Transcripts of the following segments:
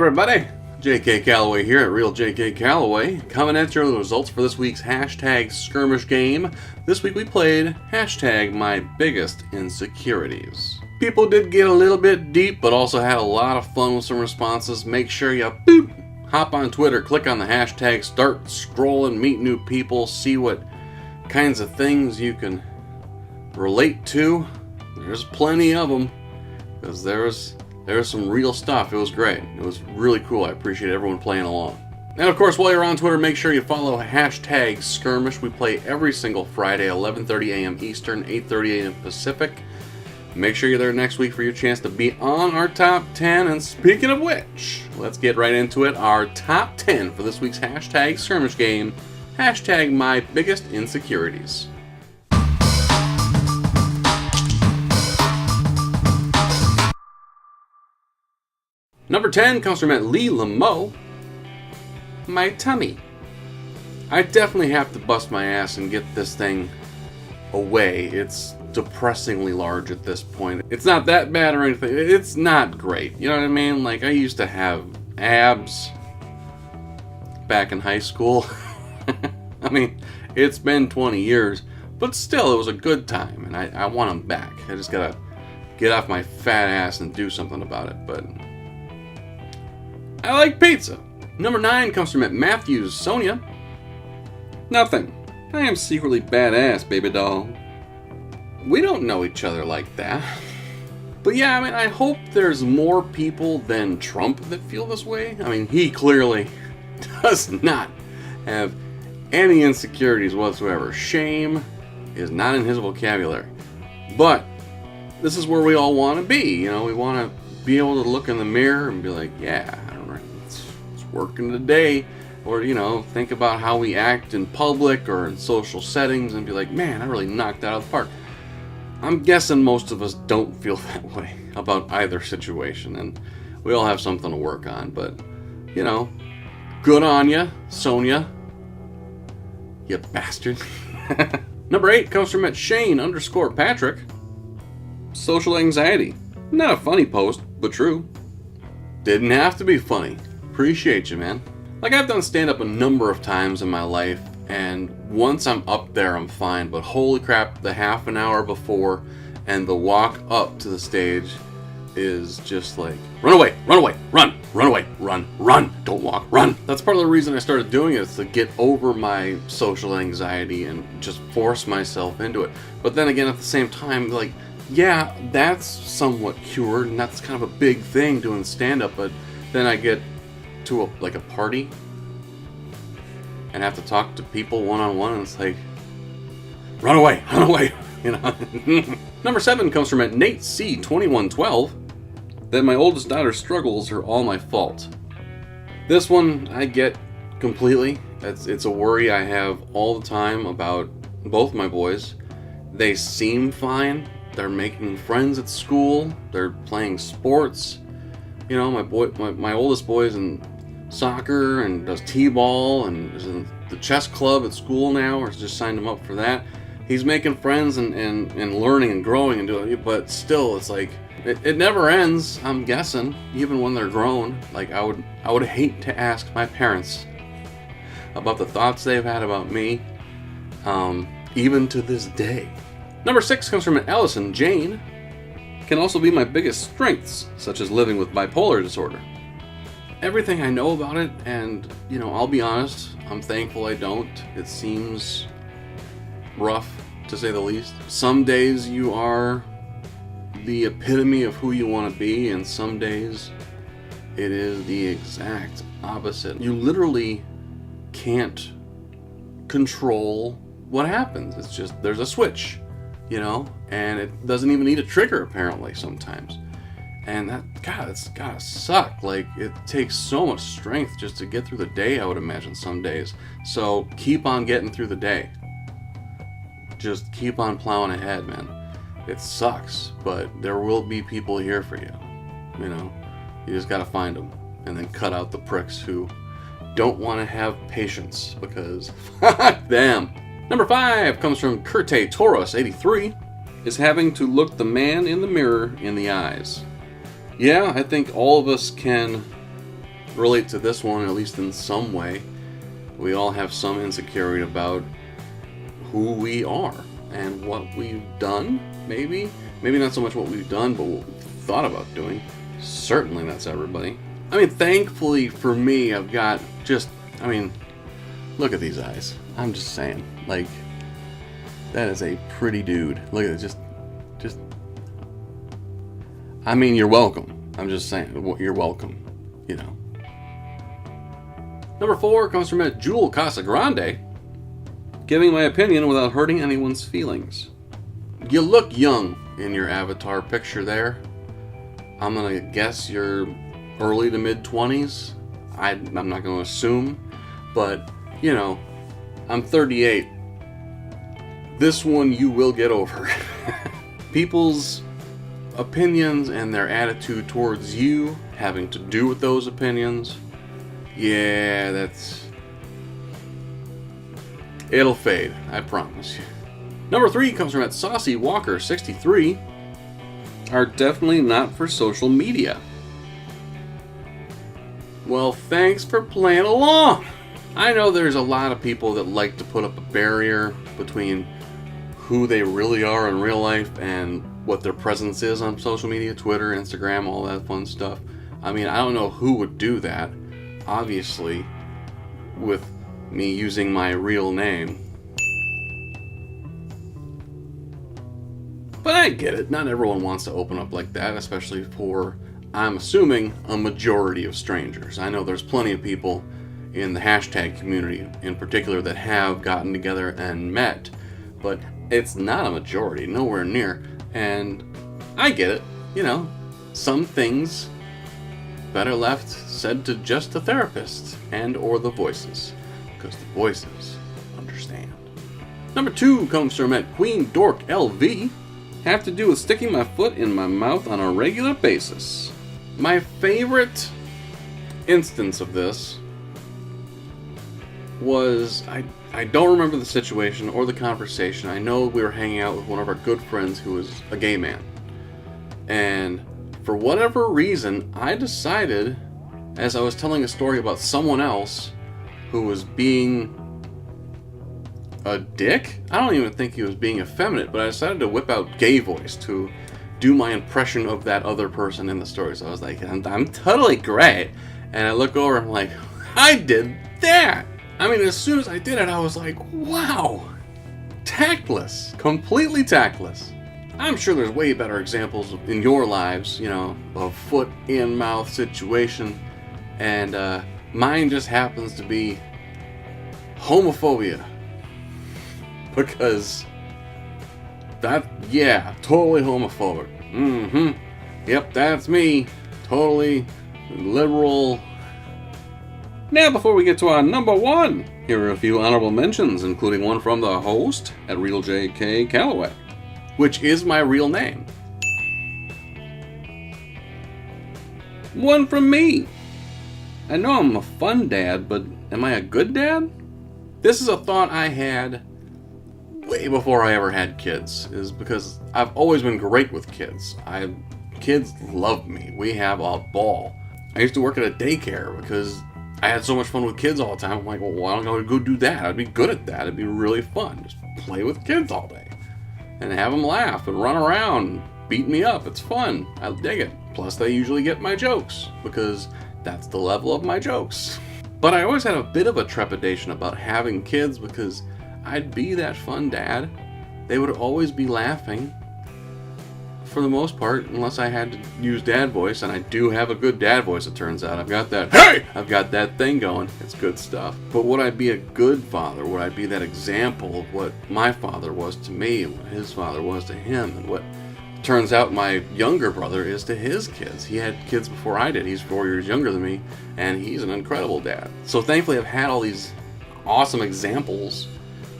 everybody, J.K. Calloway here at Real J.K. Calloway, coming at you with the results for this week's hashtag skirmish game. This week we played hashtag my biggest insecurities. People did get a little bit deep, but also had a lot of fun with some responses. Make sure you hop on Twitter, click on the hashtag, start scrolling, meet new people, see what kinds of things you can relate to. There's plenty of them, because there's some real stuff. It was great. It was really cool. I appreciate everyone playing along. And of course, while you're on Twitter, make sure you follow hashtag Skirmish. We play every single Friday, 11:30 a.m. Eastern, 8:30 a.m. Pacific. Make sure you're there next week for your chance to be on our top 10. And speaking of which, let's get right into it. Our top 10 for this week's hashtag Skirmish game. Hashtag my biggest insecurities. Number 10 comes from at Lila. My tummy. I definitely have to bust my ass and get this thing away. It's depressingly large at this point. It's not that bad or anything. It's not great. You know what I mean? Like, I used to have abs back in high school. I mean, it's been 20 years, but still, it was a good time, and I want them back. I just gotta get off my fat ass and do something about it, but I like pizza. Number 9 comes from at Matthews Sonia. Nothing. I am secretly badass, baby doll. We don't know each other like that. But yeah, I mean, I hope there's more people than Trump that feel this way. I mean, he clearly does not have any insecurities whatsoever. Shame is not in his vocabulary. But this is where we all want to be. You know, we want to be able to look in the mirror and be like, yeah, it's working today. Or, you know, think about how we act in public or in social settings and be like, man, I really knocked that out of the park. I'm guessing most of us don't feel that way about either situation, and we all have something to work on, but, you know, good on ya, Sonia. You bastard. Number 8 comes from at Shane_Patrick. Social anxiety. Not a funny post, but true. Didn't have to be funny. Appreciate you, man. Like, I've done stand-up a number of times in my life, and once I'm up there, I'm fine. But holy crap, the half an hour before and the walk up to the stage is just like, run away, run away, run, run away, run, run, don't walk, run. That's part of the reason I started doing it, is to get over my social anxiety and just force myself into it. But then again, at the same time, like, yeah, that's somewhat cured, and that's kind of a big thing doing stand-up, but then I get to a party and have to talk to people one-on-one, and it's like, run away, you know. Number 7 comes from at Nate C 2112. That my oldest daughter's struggles are all my fault. This one I get completely. It's a worry I have all the time about both my boys. They seem fine. They're making friends at school. They're playing sports. You know, my oldest boy is in soccer and does t-ball and is in the chess club at school now, or just signed him up for that. He's making friends and learning and growing and doing it, but still, it's like, it never ends, I'm guessing, even when they're grown. Like, I would hate to ask my parents about the thoughts they've had about me, even to this day. Number 6 comes from an Ellison. Jane. Can also be my biggest strengths, such as living with bipolar disorder. Everything I know about it, and, you know, I'll be honest, I'm thankful I don't. It seems rough, to say the least. Some days you are the epitome of who you want to be, and some days it is the exact opposite. You literally can't control what happens. It's just, there's a switch, you know, and it doesn't even need a trigger, apparently, sometimes. And it's gotta suck. Like, it takes so much strength just to get through the day, I would imagine, some days. So keep on getting through the day. Just keep on plowing ahead, man. It sucks, but there will be people here for you. You know, you just gotta find them, and then cut out the pricks who don't want to have patience, because fuck them. Number 5 comes from Curte Taurus 83. Is having to look the man in the mirror in the eyes. Yeah, I think all of us can relate to this one, at least in some way. We all have some insecurity about who we are and what we've done, maybe. Maybe not so much what we've done, but what we've thought about doing. Certainly that's everybody. I mean, thankfully for me, I've got just, I mean, look at these eyes. I'm just saying, like, that is a pretty dude. Look at it, just, I mean, you're welcome. I'm just saying, you're welcome, you know. Number 4 comes from Jewel Casagrande. Giving my opinion without hurting anyone's feelings. You look young in your avatar picture there. I'm gonna guess you're early to mid 20s. I'm not gonna assume, but you know, I'm 38. This one you will get over. People's opinions and their attitude towards you having to do with those opinions, yeah, it'll fade, I promise you. Number 3 comes from Saucy Walker 63. Are definitely not for social media. Well, thanks for playing along. I know there's a lot of people that like to put up a barrier between who they really are in real life and what their presence is on social media, Twitter, Instagram, all that fun stuff. I mean, I don't know who would do that. Obviously, with me using my real name. But I get it. Not everyone wants to open up like that, especially for, I'm assuming, a majority of strangers. I know there's plenty of people in the hashtag community in particular that have gotten together and met, but it's not a majority, nowhere near. And I get it. You know, some things better left said to just the therapist and or the voices, because the voices understand. Number 2 comes from Queen Dork LV. Have to do with sticking my foot in my mouth on a regular basis. My favorite instance of this was, I don't remember the situation or the conversation. I know we were hanging out with one of our good friends who was a gay man. And for whatever reason, I decided, as I was telling a story about someone else who was being a dick? I don't even think he was being effeminate, but I decided to whip out gay voice to do my impression of that other person in the story. So I was like, I'm totally great. And I look over and I'm like, I did that! I mean, as soon as I did it, I was like, wow! Tactless. Completely tactless. I'm sure there's way better examples in your lives, you know, of foot in mouth situation. And mine just happens to be homophobia. Because that, yeah, totally homophobic. Yep, that's me. Totally liberal. Now, before we get to our number 1, here are a few honorable mentions, including one from the host at RealJK Calloway, which is my real name. One from me. I know I'm a fun dad, but am I a good dad? This is a thought I had way before I ever had kids, is because I've always been great with kids. Kids love me. We have a ball. I used to work at a daycare because I had so much fun with kids all the time. I'm like, well, why don't I go do that? I'd be good at that. It'd be really fun. Just play with kids all day and have them laugh and run around, beat me up. It's fun. I dig it. Plus, they usually get my jokes because that's the level of my jokes. But I always had a bit of a trepidation about having kids because I'd be that fun dad. They would always be laughing, for the most part, unless I had to use dad voice, and I do have a good dad voice, it turns out. I've got that thing going. It's good stuff. But would I be a good father? Would I be that example of what my father was to me, and what his father was to him, and what turns out my younger brother is to his kids? He had kids before I did. He's 4 years younger than me, and he's an incredible dad. So thankfully I've had all these awesome examples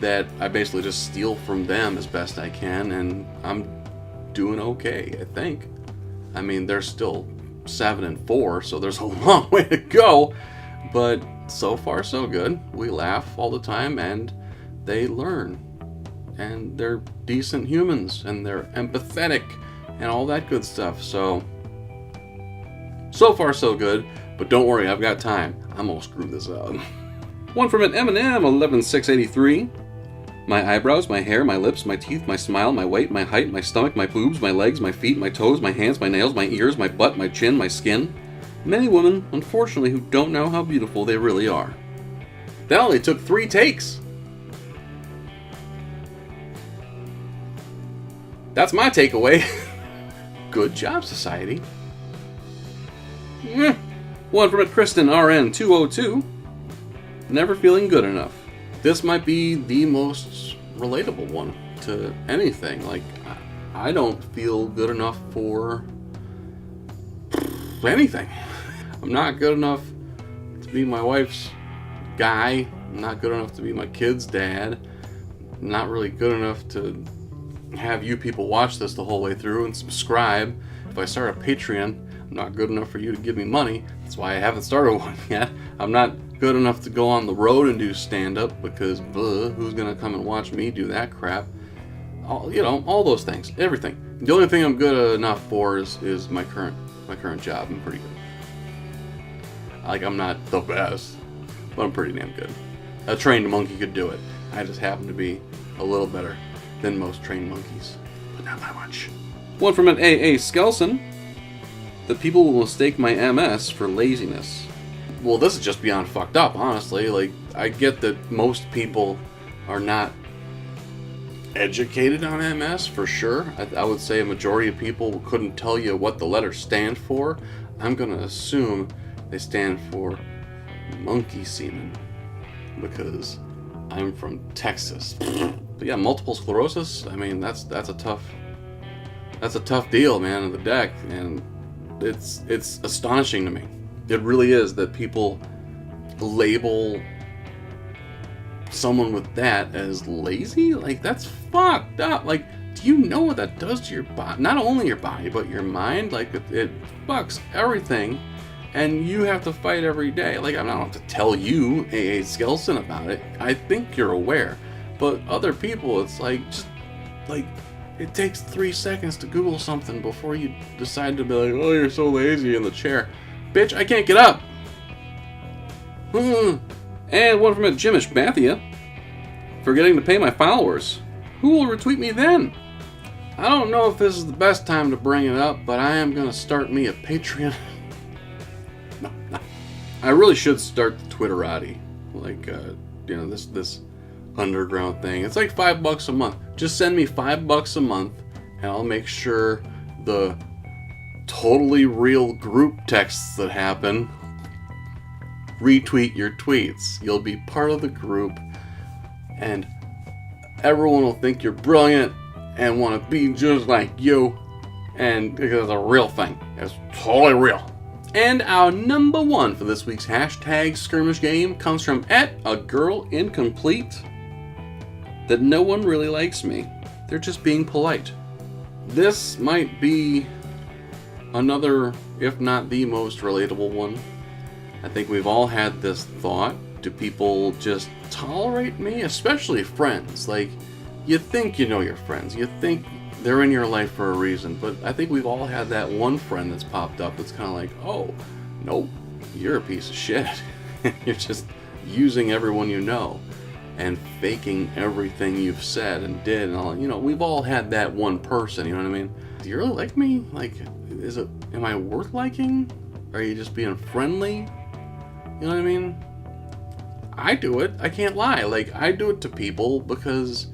that I basically just steal from them as best I can, and I'm doing okay, I think. I mean, they're still 7 and 4, so there's a long way to go, but so far so good. We laugh all the time, and they learn, and they're decent humans, and they're empathetic, and all that good stuff. So far so good, But don't worry, I've got time. I'm gonna screw this up. One from an M&M 11683. My eyebrows, my hair, my lips, my teeth, my smile, my weight, my height, my stomach, my boobs, my legs, my feet, my toes, my hands, my nails, my ears, my butt, my chin, my skin. Many women, unfortunately, who don't know how beautiful they really are. That only took 3 takes. That's my takeaway. Good job, society. One from Kristen RN202. Never feeling good enough. This might be the most relatable one to anything. Like, I don't feel good enough for anything. I'm not good enough to be my wife's guy. I'm not good enough to be my kid's dad. I'm not really good enough to have you people watch this the whole way through and subscribe. If I start a Patreon, I'm not good enough for you to give me money. That's why I haven't started one yet. I'm not good enough to go on the road and do stand-up because who's gonna come and watch me do that crap? All those things, everything. The only thing I'm good enough for is my current job. I'm pretty good. Like, I'm not the best, but I'm pretty damn good. A trained monkey could do it. I just happen to be a little better than most trained monkeys, but not by much. One from an AA Skelson. That people will mistake my MS for laziness. Well, this is just beyond fucked up, honestly. Like, I get that most people are not educated on MS, for sure. I would say a majority of people couldn't tell you what the letters stand for. I'm gonna assume they stand for monkey semen, because I'm from Texas. But yeah, multiple sclerosis, I mean, that's a tough deal, man, in the deck, and it's astonishing to me. It really is that people label someone with that as lazy. Like, that's fucked up. Like, do you know what that does to your body? Not only your body, but your mind. Like, it fucks everything, and you have to fight every day. Like, I don't have to tell you, A.A. Skelson, about it. I think you're aware. But other people, it's like, just, like, it takes 3 seconds to Google something before you decide to be like, oh, you're so lazy in the chair. Bitch, I can't get up. And one from a Jimish Mafia. Forgetting to pay my followers. Who will retweet me then? I don't know if this is the best time to bring it up, but I am going to start me a Patreon. No. I really should start the Twitterati. Like, this underground thing. It's like $5 a month. Just send me $5 a month, and I'll make sure the totally real group texts that happen retweet your tweets. You'll be part of the group, and everyone will think you're brilliant and want to be just like you, and because it's a real thing. It's totally real. And our number one for this week's hashtag skirmish game comes from @agirlincomplete. That no one really likes me. They're just being polite. This might be another, if not the most relatable one. I think we've all had this thought. Do people just tolerate me? Especially friends. Like, you think you know your friends. You think they're in your life for a reason. But I think we've all had that one friend that's popped up that's kind of like, oh, nope, you're a piece of shit. You're just using everyone you know and faking everything you've said and did and all. We've all had that one person, you know what I mean? Do you really like me? Like, am I worth liking? Are you just being friendly? You know what I mean? I do it. I can't lie. Like, I do it to people because,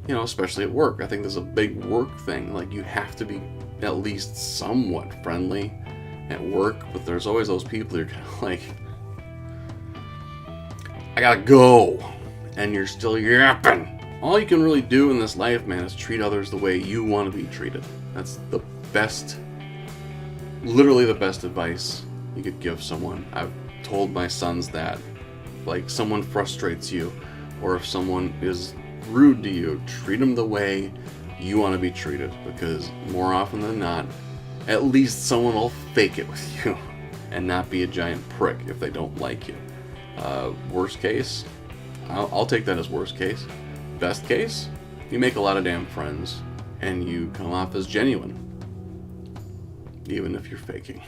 especially at work. I think there's a big work thing. Like, you have to be at least somewhat friendly at work, but there's always those people who are kind of like, I gotta go. And you're still yapping. All you can really do in this life, man, is treat others the way you want to be treated. That's the best, literally the best advice you could give someone. I've told my sons that. Like, someone frustrates you, or if someone is rude to you, treat them the way you want to be treated. Because more often than not, at least someone will fake it with you and not be a giant prick if they don't like you. Worst case, I'll take that as worst case. Best case, you make a lot of damn friends and you come off as genuine, even if you're faking.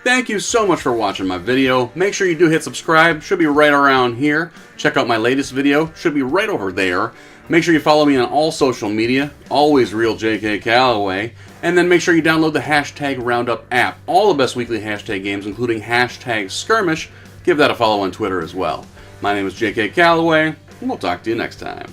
Thank you so much for watching my video. Make sure you do hit subscribe. Should be right around here. Check out my latest video. Should be right over there. Make sure you follow me on all social media. Always real JK Calloway. And then make sure you download the Hashtag Roundup app. All the best weekly hashtag games, including HashtagSkirmish. Give that a follow on Twitter as well. My name is JK Calloway, and we'll talk to you next time.